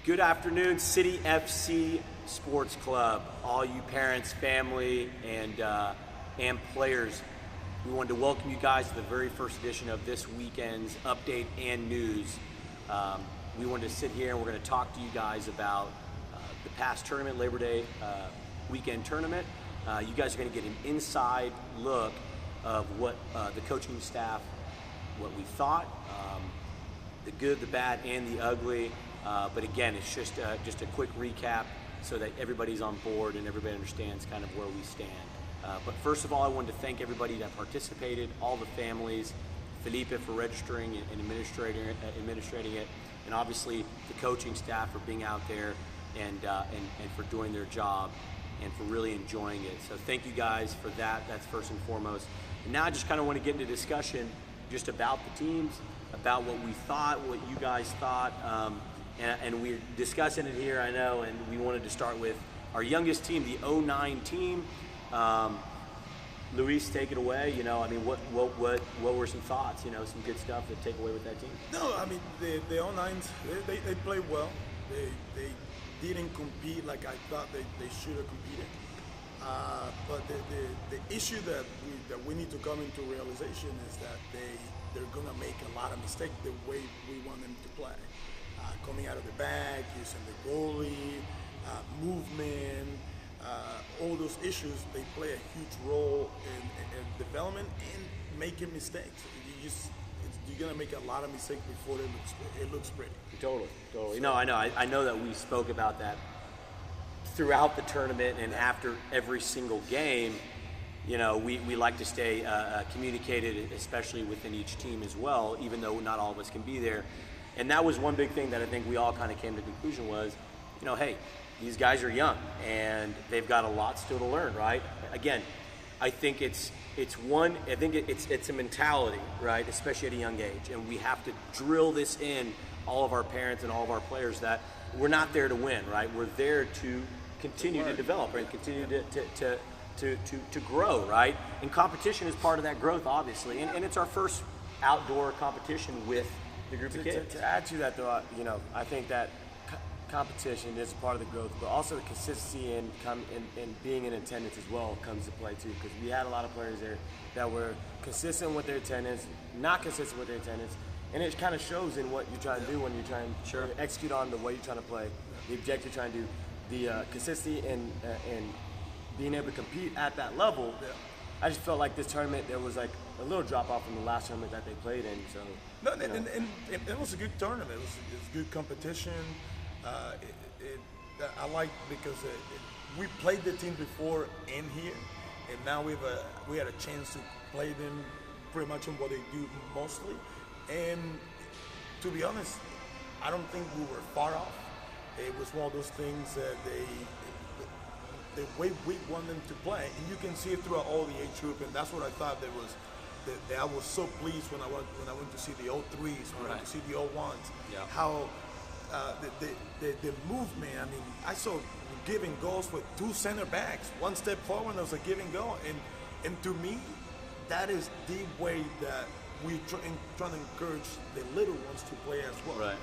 Good afternoon, City FC Sports Club, all you parents, family, and players. We wanted to welcome you guys to the very first edition of this weekend's update and news. We wanted to sit here and we're going to talk to you guys about the past tournament, Labor Day weekend tournament. You guys are going to get an inside look of what the coaching staff, what we thought, the good, the bad, and the ugly. But again, it's just a quick recap so that everybody's on board and everybody understands kind of where we stand. But first of all, I wanted to thank everybody that participated, all the families, Felipe for registering and administrating it, and obviously the coaching staff for being out there and for doing their job and for really enjoying it. So thank you guys for that. That's first and foremost. And now I just kind of want to get into discussion just about the teams, about what we thought, what you guys thought. And we're discussing it here, I know, and we wanted to start with our youngest team, the 09 team. Luis, take it away. You know, I mean, what were some thoughts? You know, some good stuff to take away with that team. No, I mean the 09s, they played well. They didn't compete like I thought they should have competed. But the issue that we need to come into realization is that they're gonna make a lot of mistakes the way we want them to play. Coming out of the back, using the goalie, movement, all those issues, they play a huge role in development and making mistakes. You're gonna make a lot of mistakes before it looks pretty. Totally. So, no, I know. I know that we spoke about that throughout the tournament and after every single game. You know, we like to stay communicated, especially within each team as well, even though not all of us can be there. And that was one big thing that I think we all kind of came to the conclusion was, you know, hey, these guys are young and they've got a lot still to learn, right? Again, I think it's a mentality, right? Especially at a young age, and we have to drill this in all of our parents and all of our players that we're not there to win, right? We're there to continue to develop and continue to grow, right? And competition is part of that growth, obviously, and it's our first outdoor competition with the group of kids. To add to that, though, you know, I think that competition is part of the growth, but also the consistency and being in attendance as well comes to play too. Because we had a lot of players there that were consistent with their attendance, not consistent with their attendance, and it kind of shows in what you're trying to do when you're trying to execute on the way you're trying to play, the objective you're trying to do, the consistency and being able to compete at that level. Yeah. I just felt like this tournament there was like a little drop off from the last tournament that they played in. So no, and it was a good tournament. It was good competition. I like because we played the team before in here, and now we had a chance to play them pretty much on what they do mostly. And to be honest, I don't think we were far off. It was one of those things that the way we want them to play, and you can see it throughout all the age group, and that's what I thought that I was so pleased when I went to see the 03s, when I went to see the 01s, how the movement. I mean, I saw giving goals with two center backs, one step forward, there was a giving goal, and to me, that is the way that we trying to encourage the little ones to play as well. Right.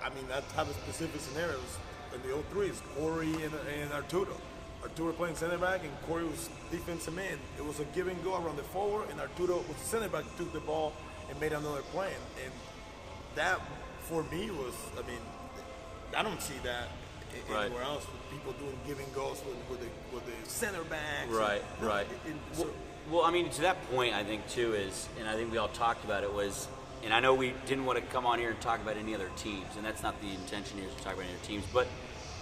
I mean, that type of specific scenarios in the 03s, Corey and Arturo. Arturo playing center back and Corey was defensive man. It was a give and go around the forward, and Arturo was the center back, took the ball and made another play. And that, for me, was, I mean, I don't see that anywhere else with people doing giving goals with the center backs. Right. Well, I mean, to that point, I think, too, is, and I think we all talked about it, was, and I know we didn't want to come on here and talk about any other teams, and that's not the intention here, is to talk about any other teams, but,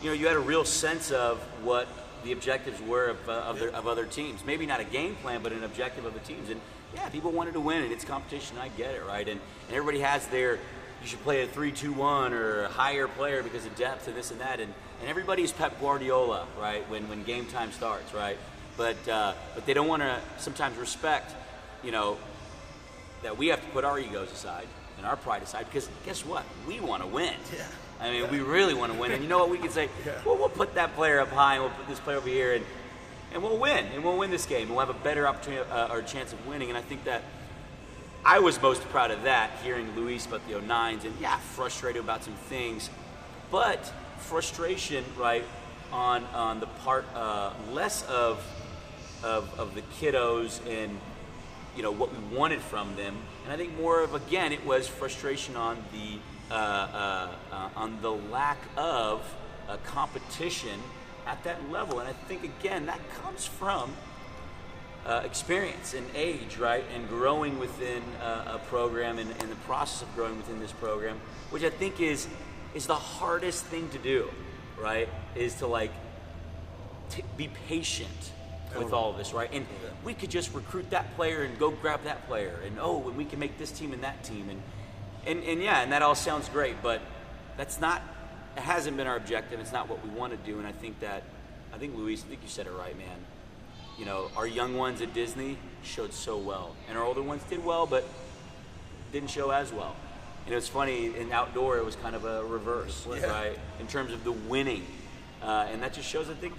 you know, you had a real sense of what the objectives were of other teams. Maybe not a game plan, but an objective of the teams. And yeah, people wanted to win, and it's competition. I get it, right? And everybody has their, you should play a 3-2-1 or a higher player because of depth and this and that. And everybody's Pep Guardiola, right? When game time starts, right? But they don't want to sometimes respect, you know, that we have to put our egos aside and our pride aside, because guess what? We want to win. Yeah. I mean, we really want to win. And you know what? We can say, well, we'll put that player up high and we'll put this player over here and we'll win. And we'll win this game. And we'll have a better opportunity or chance of winning. And I think that I was most proud of that, hearing Luis about the 09s and, yeah, frustrated about some things. but frustration, right, on the part less of the kiddos and what we wanted from them, and I think more of, again, it was frustration on the lack of competition at that level. And I think, again, that comes from experience and age, right, and growing within a program, and the process of growing within this program, which I think is the hardest thing to do, right, is to be patient with all of this, right? And we could just recruit that player and go grab that player, and and we can make this team and that team, and that all sounds great, but it hasn't been our objective. It's not what we want to do. And I think Luis, I think you said it right, man. Our young ones at Disney showed so well, and our older ones did well, but didn't show as well. And it was funny, in outdoor, it was kind of a reverse, right, in terms of the winning. And that just shows, I think,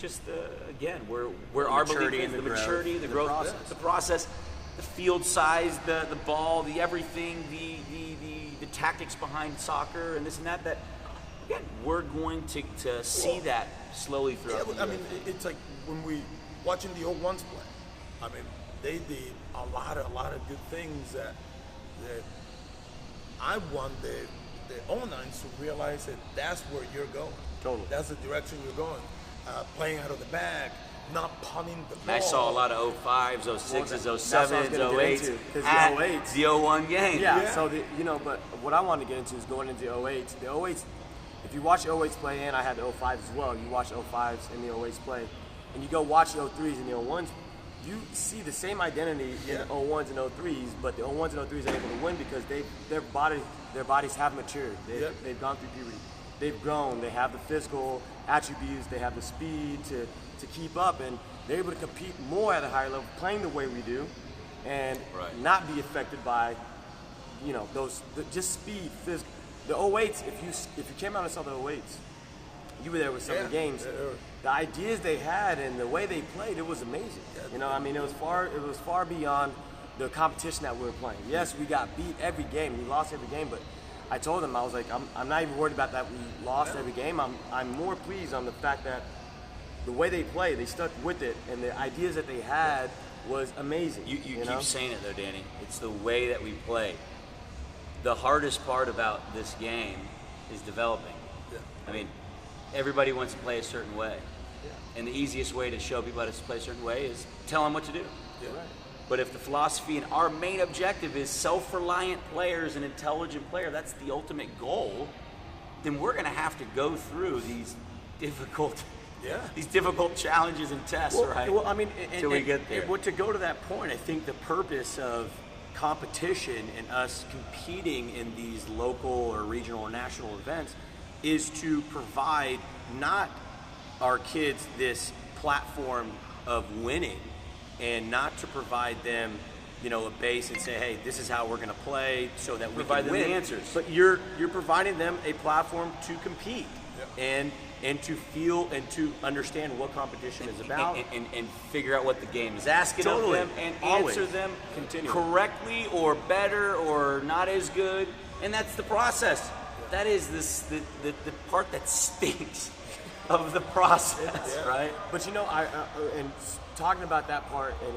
again, where our belief is, the maturity, the growth, the process, the field size, the ball, the everything, the tactics behind soccer, and this and that. That, again, we're going to see that slowly throughout the year. I mean, it's like when we watching the old ones play. I mean, they did a lot of good things that I want the O9s to realize that that's where you're going. Totally. That's the direction you're going. Playing out of the back, not punting the ball. I saw a lot of 05s, 06s, 07s, 08s at the 01 game. Yeah. So but what I wanted to get into is going into the 08s. The 08s, if you watch the 08s play, and I had the 05s as well, you watch the 05s and the 08s play, and you go watch the 03s and the 01s, you see the same identity in the 01s and 03s, but the 01s and 03s are able to win because their bodies have matured. They've gone through puberty. They've grown. They have the physical attributes. They have the speed to keep up, and they're able to compete more at a higher level, playing the way we do, and not be affected by, just speed, physical. The 08s, if you came out and saw the 08s, you were there with some of the games. The ideas they had and the way they played, it was amazing. It was far beyond the competition that we were playing. Yes, we got beat every game. We lost every game, but I told them, I was like, I'm not even worried about that we lost every game. I'm more pleased on the fact that the way they play, they stuck with it, and the ideas that they had was amazing. You keep saying it though, Danny. It's the way that we play. The hardest part about this game is developing. Yeah. I mean, everybody wants to play a certain way. Yeah. And the easiest way to show people how to play a certain way is tell them what to do. Yeah. Right. But if the philosophy and our main objective is self-reliant players and intelligent player, that's the ultimate goal, then we're going to have to go through these difficult challenges and tests, right? Well, I mean, until we get there. But to go to that point, I think the purpose of competition and us competing in these local or regional or national events is to provide not our kids this platform of winning, and not to provide them, a base and say, hey, this is how we're going to play so that we Provide can them win. the answers. But you're providing them a platform to compete and to feel and to understand what competition is about. And figure out what the game is asking Totally. of them, and Always. answer them Continually. correctly or better or not as good. And that's the process. That is the part that stinks of the process, right? But and talking about that part and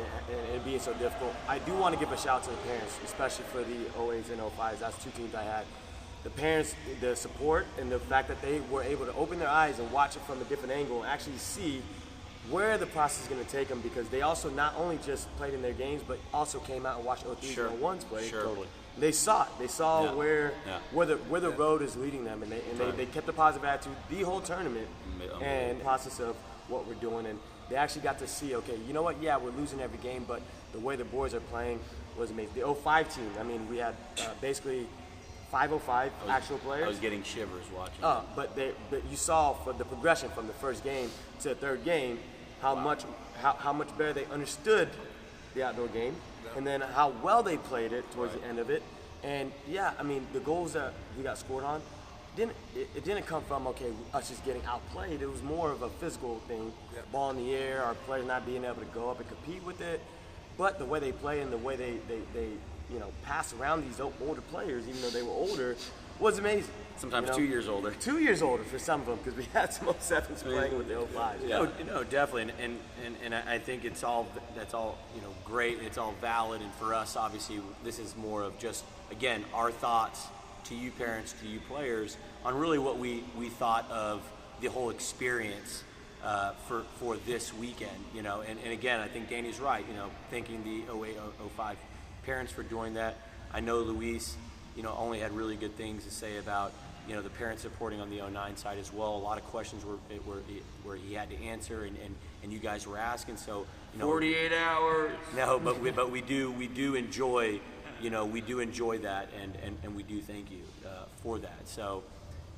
it being so difficult, I do want to give a shout to the parents, especially for the 08s and 05s. That's two teams I had. The parents, the support, and the fact that they were able to open their eyes and watch it from a different angle and actually see where the process is going to take them, because they also not only just played in their games, but also came out and watched 03s and 01s play. Sure. Totally. They saw it. They saw where the road is leading them, and they kept a positive attitude the whole tournament and process of what we're doing. And they actually got to see, okay, you know what? Yeah, we're losing every game, but the way the boys are playing was amazing. The 05 team, I mean, we had basically 505 actual players. I was getting shivers watching. But you saw for the progression from the first game to the third game, how much better they understood the outdoor game, and then how well they played it towards the end of it. And the goals that we got scored on, it didn't come from us just getting outplayed. It was more of a physical thing, ball in the air, our players not being able to go up and compete with it. But the way they play and the way they pass around these older players, even though they were older, was amazing. Sometimes 2 years older. 2 years older for some of them, because we had some 07s playing with the 05s. Yeah. No, definitely, and I think that's all great. It's all valid, and for us, obviously, this is more of just, again, our thoughts to you parents, to you players, on really what we thought of the whole experience for this weekend. And again, I think Danny's right. Thanking the 08, 05 parents for doing that. I know Luis, only had really good things to say about the parents supporting on the 09 side as well. A lot of questions where he had to answer, and you guys were asking. So 48 hours. No, but we do enjoy that, and we do thank you for that. So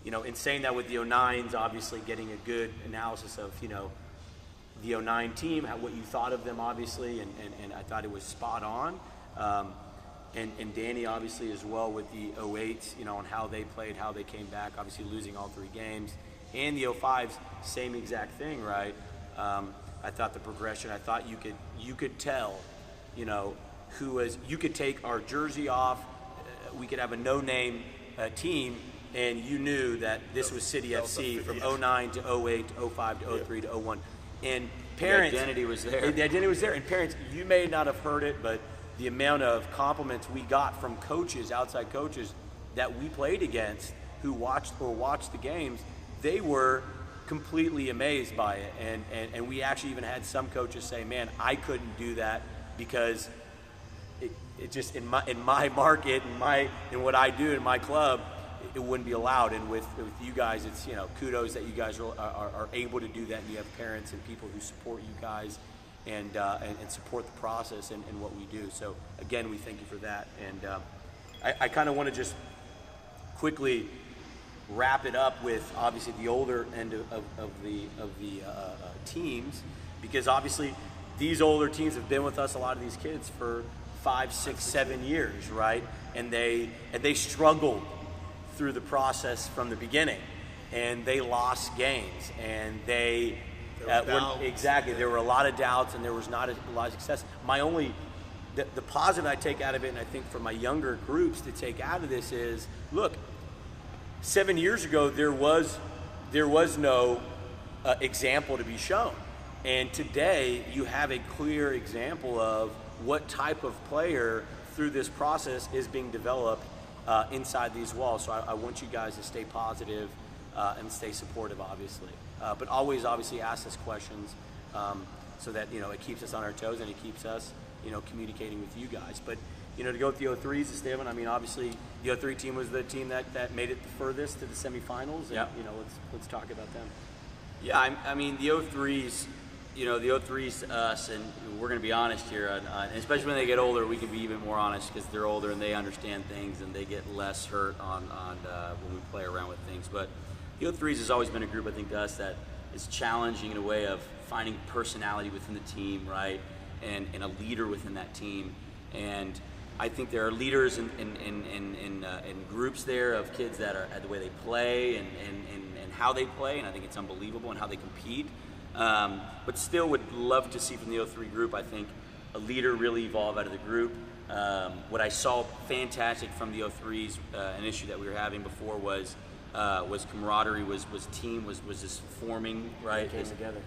in saying that, with the 09s, obviously getting a good analysis of the 09 team, what you thought of them, obviously, and I thought it was spot on. And Danny, obviously, as well, with the 08s, on how they played, how they came back, obviously losing all 3 games. And the 05s, same exact thing, right? I thought the progression, I thought you could tell, you could take our jersey off, we could have a no-name team, and you knew that this was City FC from 09 to 08 to 05 to 03 to 01. And parents... The identity was there. The identity was there. And parents, you may not have heard it, but the amount of compliments we got from coaches, outside coaches, that we played against, who watched the games, they were completely amazed by it. And we actually even had some coaches say, man, I couldn't do that because it just, in my market, in what I do in my club, it wouldn't be allowed. And with you guys, it's kudos that you guys are able to do that, and you have parents and people who support you guys and support the process and what we do. So again, we thank you for that. And I kind of want to just quickly wrap it up with obviously the older end of the teams, because obviously these older teams have been with us, a lot of these kids, for 5, 6, 7 years, right? And they struggled through the process from the beginning, and they lost games, and there were a lot of doubts, and there was not a lot of success. The positive I take out of it, and I think for my younger groups to take out of this, is, look, 7 years ago there was no example to be shown, and today you have a clear example of what type of player through this process is being developed inside these walls. So I want you guys to stay positive and stay supportive, obviously. But always, obviously, ask us questions so that, it keeps us on our toes and it keeps us, communicating with you guys. But, to go with the 03s, Esteban, I mean, obviously, the 03 team was the team that made it the furthest to the semifinals. And, yep. Let's talk about them. Yeah, I mean, the 03s, the 03s to us, and we're going to be honest here, and especially when they get older, we can be even more honest because they're older and they understand things and they get less hurt on when we play around with things. But the 03s has always been a group, I think, to us that is challenging in a way of finding personality within the team, right, and a leader within that team. And I think there are leaders in groups there of kids that are the way they play and how they play, and I think it's unbelievable, and how they compete. But still would love to see from the 03 group, I think, a leader really evolve out of the group. What I saw fantastic from the 03s, an issue that we were having before was camaraderie, was team was just forming, right?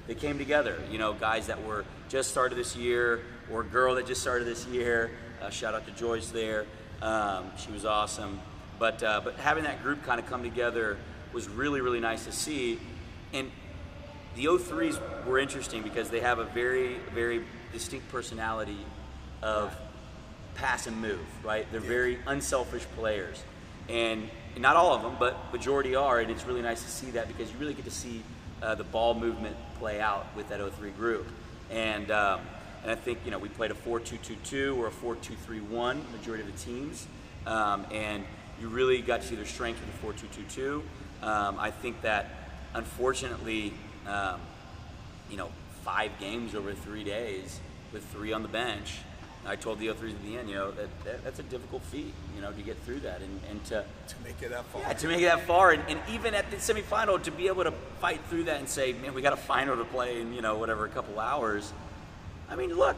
They came together. Guys that were just started this year, or a girl that just started this year. Shout out to Joyce there. She was awesome. But having that group kind of come together was really, really nice to see. And the 03s were interesting because they have a very, very distinct personality of pass and move, right? They're very unselfish players. And not all of them, but majority are, and it's really nice to see that because you really get to see the ball movement play out with that 03 group. And I think, we played a 4-2-2-2 or a 4-2-3-1, majority of the teams. And you really got to see their strength with the 4-2-2-2. I think that, unfortunately, 5 games over 3 days with 3 on the bench. I told the 03s at the end, that's a difficult feat, to get through that and to make it that far. Yeah, to make it that far, and even at the semifinal, to be able to fight through that and say, man, we got a final to play in, a couple hours. I mean, look,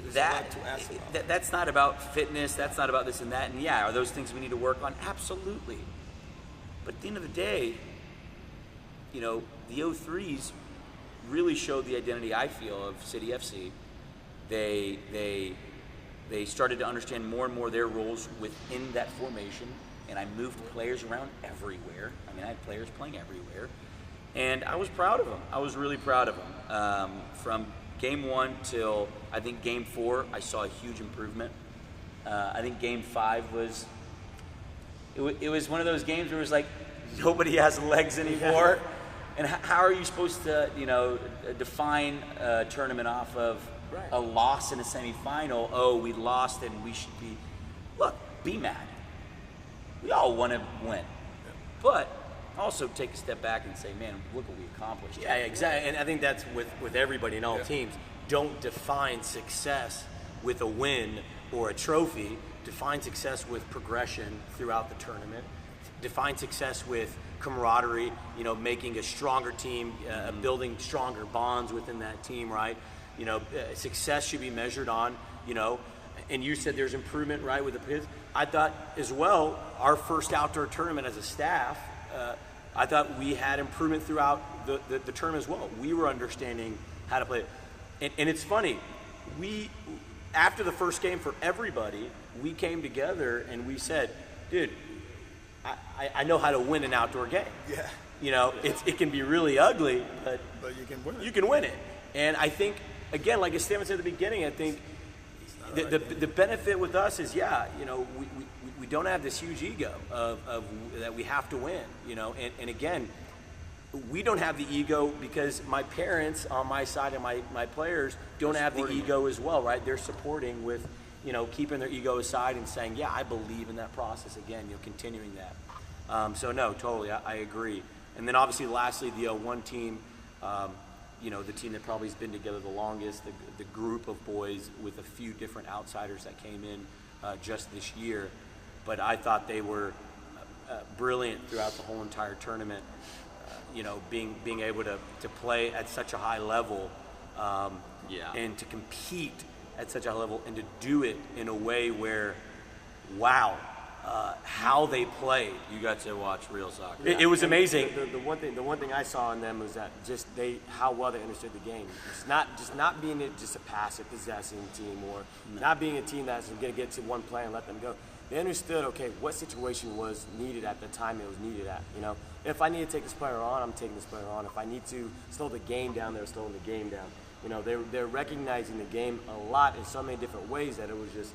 There's a lot to ask about. That's not about fitness. That's not about this and that. And yeah, are those things we need to work on? Absolutely. But at the end of the day, you know, the 03s really showed the identity, I feel, of City FC. They started to understand more and more their roles within that formation, and I moved players around everywhere. I mean, I had players playing everywhere, and I was proud of them. I was really proud of them. From game 1 till I think game 4, I saw a huge improvement. I think game 5 was it was one of those games where it was like nobody has legs anymore. Yeah. And how are you supposed to, you know, define a tournament off of a loss in a semifinal? Oh, we lost and we should be. Look, be mad. We all want to win. But also take a step back and say, man, look what we accomplished. Yeah, exactly. And I think that's with everybody in all teams. Don't define success with a win or a trophy. Define success with progression throughout the tournament. Define success with camaraderie, you know, making a stronger team, building stronger bonds within that team, right? You know, success should be measured on, you know, and you said there's improvement, right, with the kids. I thought as well, our first outdoor tournament as a staff, I thought we had improvement throughout the tournament as well. We were understanding how to play it. And it's funny, after the first game for everybody, we came together and we said, dude, I know how to win an outdoor game. Yeah. You know, it can be really ugly, but you can win it. You can win it. And I think, again, like Esteban said at the beginning, I think the benefit with us is, you know, we don't have this huge ego of that we have to win, you know. And again, we don't have the ego because my parents on my side and my players don't have the ego as well, right? They're supporting with, you know, keeping their ego aside and saying, yeah, I believe in that process. Again, you know, continuing that. So no, totally, I agree. And then obviously, lastly, the 01 team, you know, the team that probably has been together the longest, the group of boys with a few different outsiders that came in just this year. But I thought they were brilliant throughout the whole entire tournament. You know, being able to play at such a high level, and to compete at such a high level, and to do it in a way where, wow, how they played. You got to watch real soccer. It was amazing. The one thing I saw in them was that just how well they understood the game. It's not being just a passive possessing team, or not being a team that's going to get to one play and let them go. They understood, okay, what situation was needed at the time it was needed at. You know, if I need to take this player on, I'm taking this player on. If I need to slow the game down, they're slowing the game down. You know, they're recognizing the game a lot in so many different ways that it was just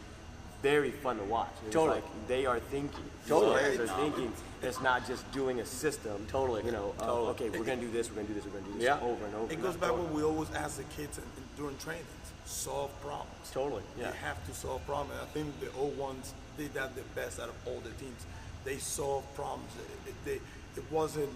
very fun to watch. It was like they are thinking. Totally. They're thinking. It's not just doing a system. Totally. You know, okay, we're going to do this, we're going to do this, we're going to do this over and over. It goes back what we always ask the kids during trainings. Solve problems. Totally. You have to solve problems. And I think the 01s did that the best out of all the teams. They solved problems. It wasn't,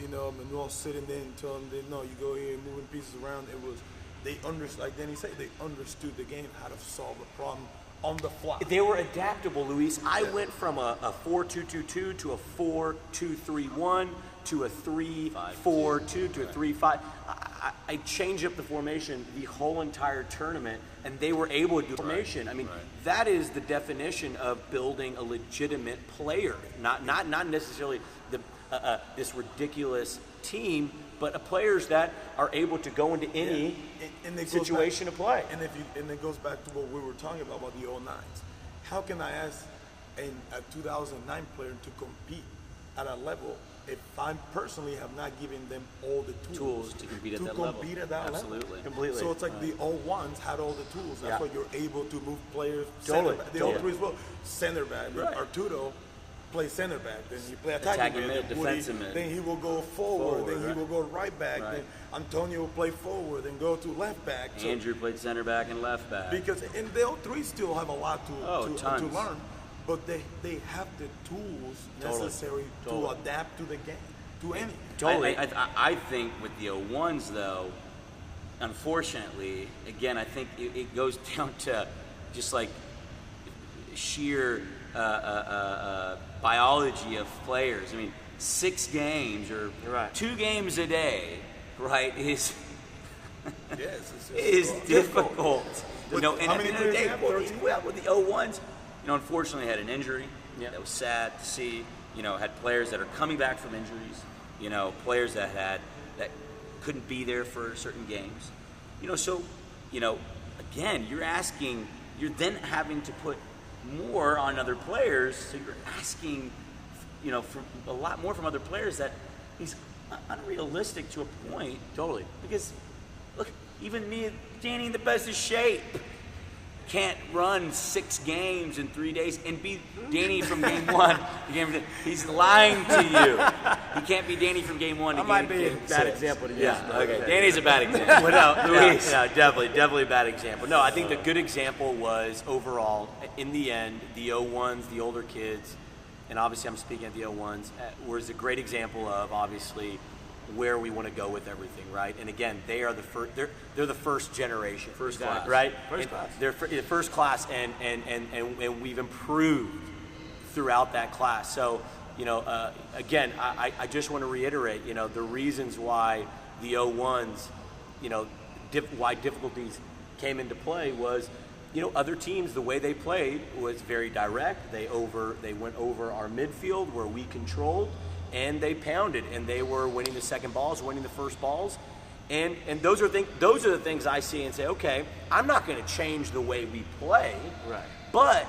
you know, Manuel sitting there and telling them, no, you go here and moving pieces around. It was, they understood, like Danny said, they understood the game, how to solve a problem on the fly. They were adaptable, Luis. I went from a 4-2-2-2 to a 4-2-3-1 to a 3-4-2 to a 3-5. I changed up the formation the whole entire tournament, and they were able to do formation. I mean, that is the definition of building a legitimate player, not necessarily this ridiculous team, but players that are able to go into any situation to play. And it goes back to what we were talking about the 09s. How can I ask a 2009 player to compete at a level if I personally have not given them all the tools to compete at that level? Absolutely. Completely. So it's like the 01s had all the tools. That's why you're able to move players. Totally. The 03s as well. Center back. Arturo play center back, then he play attacking mid, defensive mid. Then he will go forward, then he will go right back, then Antonio will play forward and go to left back. Andrew played center back and left back. Because in the 03 still have a lot to learn, but they have the tools necessary to adapt to the game, to anything. Totally. I think with the 01s though, unfortunately, again, I think it goes down to just like sheer biology of players. I mean, 6 games or 2 games a day, right, is Yes, It is difficult. You know, and How at many the end of the players day, you have? well, 13? with the O1s, you know, unfortunately had an injury. Yeah. That was sad to see. You know, had players that are coming back from injuries. You know, players that couldn't be there for certain games. You know, so, you know, again, you're then having to put more on other players. So you're asking, you know, for a lot more from other players that is unrealistic to a point. Totally. Because, look, even me, Danny in the best of shape, can't run 6 games in 3 days and be Danny from game 1. He's lying to you. He can't be Danny from game 1 to I game might be a 6. bad example to use. Yeah, but okay. Danny's a bad example. Well, no, Luis. Yeah, definitely a bad example. No, I think the good example was overall, in the end, the O1s, the older kids, and obviously I'm speaking at the O1s, was a great example of, obviously, where we want to go with everything, right? And again, they are the first. They're the first generation, First class. right? First And class. They're first class, and we've improved throughout that class. So, you know, again, I just want to reiterate, you know, the reasons why the O1s, you know, why difficulties came into play was, you know, other teams, the way they played was very direct. They went over our midfield where we controlled, and they pounded, and they were winning the second balls, winning the first balls, and those are the things I see and say, okay, I'm not going to change the way we play, Right. but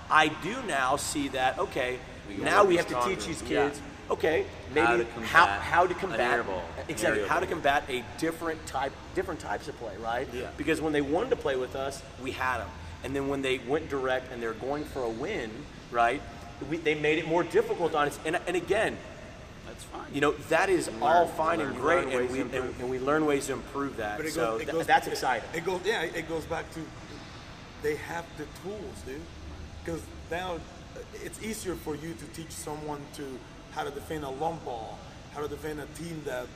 I do now see that, okay, now we have to stronger. teach these kids, okay, How maybe to combat how to an combat air ball, an exactly aerial how to ball. combat a different types of play, right? Yeah. Because when they wanted to play with us, we had them, and then when they went direct and they're going for a win, right? They made it more difficult on us, and again, That's fine. you know, that is all fine and learn great, ways and to improve. we learn ways to improve that. But So that's exciting. It goes back to they have the tools, dude. Because now it's easier for you to teach someone how to defend a long ball, how to defend a team that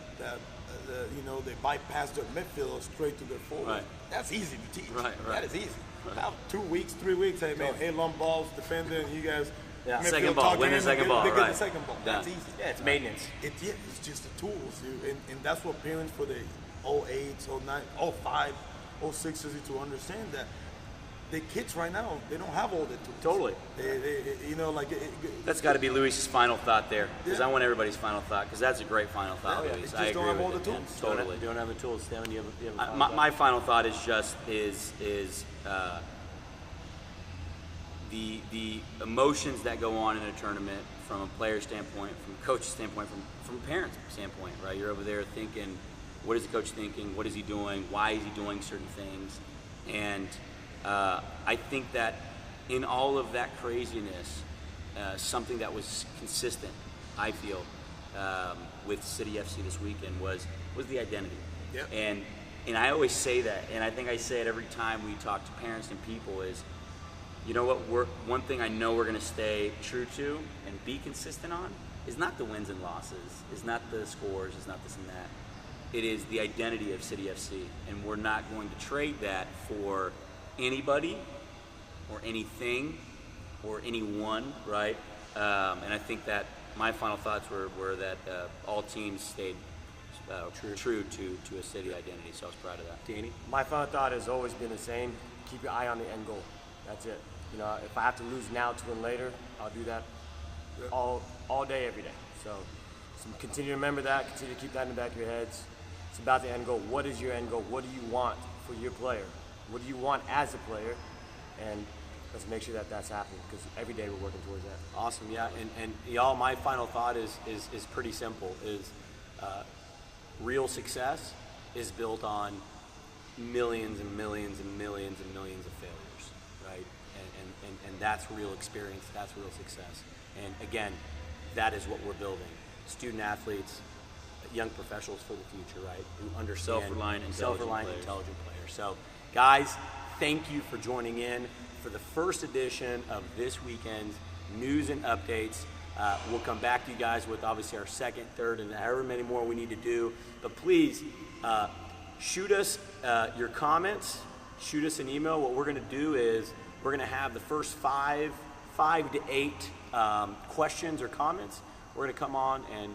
you know, they bypass their midfield straight to their forward. Right. That's easy to teach. Right. That is easy. Now 2 weeks, 3 weeks, hey man, hey long balls, defending, you guys. Yeah. midfield Second ball, talking win the in, second they ball, get right. the second ball. Yeah. That's easy. Yeah, it's maintenance. It's just the tools, dude. And that's what parents for the 08s, 09, 05, 06s need to understand that the kids right now, they don't have all the tools. Totally. They you know, like That's got to be Luis's final thought there, because Yeah. I want everybody's final thought, because that's a great final thought, Yeah, Luis. they I just don't agree have all with the it, tools. man. Totally. Don't have the tools. Stan, you have a final thought? My final thought is just the emotions that go on in a tournament from a player standpoint, from a coach standpoint, from a parent standpoint, right? You're over there thinking, what is the coach thinking? What is he doing? Why is he doing certain things? And I think that in all of that craziness, something that was consistent, I feel, with City FC this weekend was the identity. Yeah. And I always say that, and I think I say it every time we talk to parents and people is, you know what, one thing I know we're going to stay true to and be consistent on is not the wins and losses, is not the scores, is not this and that. It is the identity of City FC, and we're not going to trade that for anybody or anything or anyone, right? And I think that my final thoughts were that all teams stayed true to a City identity, so I was proud of that. Danny? My final thought has always been the same. Keep your eye on the end goal. That's it. You know, if I have to lose now to win later, I'll do that all day, every day. So continue to remember that. Continue to keep that in the back of your heads. It's about the end goal. What is your end goal? What do you want for your player? What do you want as a player? And let's make sure that that's happening, because every day we're working towards that. Awesome, yeah, and y'all, my final thought is pretty simple. Is real success is built on millions and millions and millions and millions of failures, right? And that's real experience. That's real success. And again, that is what we're building: student athletes, young professionals for the future, right? Who understand Self-reliant, intelligent players. So, guys, thank you for joining in for the first edition of this weekend's news and updates. We'll come back to you guys with obviously our second, third, and however many more we need to do. But please shoot us your comments. Shoot us an email. What we're going to do is we're going to have the first five to eight questions or comments. We're going to come on and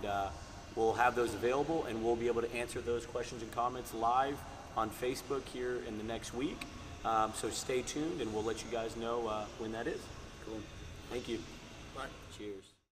we'll have those available, and we'll be able to answer those questions and comments live on Facebook here in the next week. So stay tuned, and we'll let you guys know when that is. Cool. Thank you. Bye. Cheers.